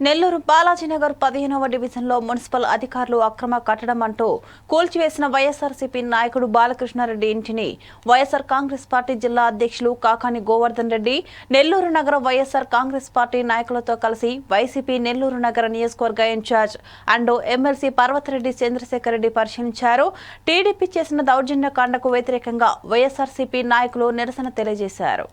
నెల్లూరు బాలాజీనగర్ 15వ డివిజన్లో మున్సిపల్ అధికారులు అక్రమ కట్టడం అంటూ కూల్చివేసిన వైఎస్ఆర్సీపీ నాయకుడు బాలకృష్ణారెడ్డి ఇంటిని వైఎస్ఆర్ కాంగ్రెస్ పార్టీ జిల్లా అధ్యక్షులు కాకాని గోవర్ధన్ రెడ్డి నెల్లూరు నగర వైఎస్ఆర్ కాంగ్రెస్ పార్టీ నాయకులతో కలిసి వైసీపీ నెల్లూరు నగర నియోజకవర్గ incharge and MLC Parvathareddy Chandrasekhar Reddy పరిశీలించారు. టీడీపీ చేసిన దౌర్జన్యకాండకు వ్యతిరేకంగా వైఎస్ఆర్సీపీ నాయకులు నిరసన తెలియజేశారు.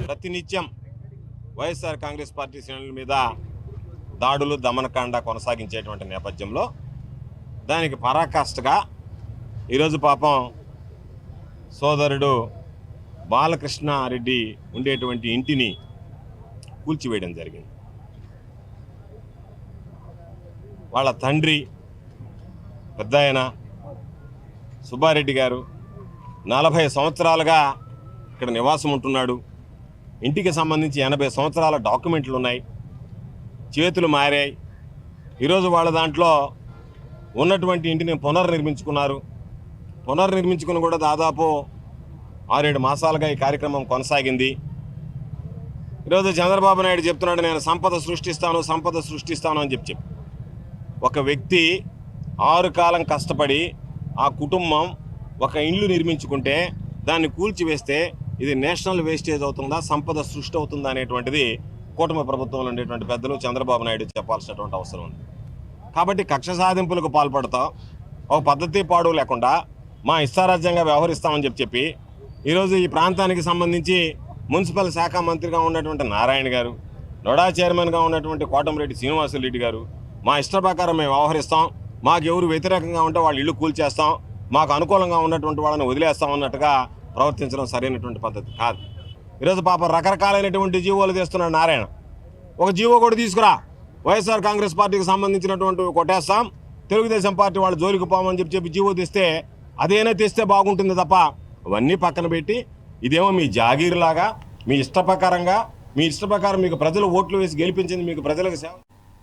ప్రతినిత్యం వైఎస్ఆర్ కాంగ్రెస్ పార్టీ శ్రేణుల మీద దాడులు దమనకాండ కొనసాగించేటువంటి నేపథ్యంలో దానికి పరాకాష్ఠగా ఈరోజు పాపం సోదరుడు బాలకృష్ణారెడ్డి ఉండేటువంటి ఇంటిని కూల్చివేయడం జరిగింది. వాళ్ళ తండ్రి పెద్దాయన సుబ్బారెడ్డి గారు 40 సంవత్సరాలుగా ఇక్కడ నివాసం ఉంటున్నాడు. ఇంటికి సంబంధించి 80 సంవత్సరాల డాక్యుమెంట్లు ఉన్నాయి, చేతులు మారాయి. ఈరోజు వాళ్ళ దాంట్లో ఉన్నటువంటి ఇంటిని పునర్నిర్మించుకున్నారు. పునర్నిర్మించుకుని కూడా దాదాపు 6-7 మాసాలుగా ఈ కార్యక్రమం కొనసాగింది. ఈరోజు చంద్రబాబు నాయుడు చెప్తున్నాడు, నేను సంపద సృష్టిస్తాను అని చెప్పి ఒక వ్యక్తి 6 కాలం కష్టపడి ఆ కుటుంబం ఒక ఇల్లు నిర్మించుకుంటే దాన్ని కూల్చివేస్తే ఇది నేషనల్ వేస్టేజ్ అవుతుందా, సంపద సృష్టి అవుతుందా అనేటువంటిది కూటమి ప్రభుత్వంలో ఉండేటువంటి పెద్దలు చంద్రబాబు నాయుడు చెప్పాల్సినటువంటి అవసరం ఉంది. కాబట్టి కక్ష సాధింపులకు పాల్పడతాం, ఒక పద్ధతి పాడు లేకుండా మా ఇష్టారాజ్యంగా వ్యవహరిస్తామని చెప్పి ఈరోజు ఈ ప్రాంతానికి సంబంధించి మున్సిపల్ శాఖ మంత్రిగా ఉన్నటువంటి నారాయణ గారు, నోడా చైర్మన్గా ఉన్నటువంటి కోటమిరెడ్డి శ్రీనివాసరెడ్డి గారు మా ఇష్ట ప్రకారం మేము వ్యవహరిస్తాం, మాకు ఎవరు వ్యతిరేకంగా ఉంటే వాళ్ళు ఇల్లు కూల్చేస్తాం, మాకు అనుకూలంగా ఉన్నటువంటి వాళ్ళని వదిలేస్తాం అన్నట్టుగా ప్రవర్తించడం సరైనటువంటి పద్ధతి కాదు. ఈరోజు పాప రకరకాలైనటువంటి జీవోలు తెస్తున్నాడు నారాయణ. ఒక జీవో కూడా తీసుకురా, వైఎస్ఆర్ కాంగ్రెస్ పార్టీకి సంబంధించినటువంటి కొట్టేస్తాం, తెలుగుదేశం పార్టీ వాళ్ళు జోలికి పోమని చెప్పి జీవో తెస్తే అదేనా తెస్తే బాగుంటుంది తప్ప అవన్నీ పక్కన పెట్టి ఇదేమో మీ జాగీర్లాగా మీ ఇష్ట ప్రకారం మీకు ప్రజలు ఓట్లు వేసి గెలిపించింది మీకు ప్రజలకు సేవ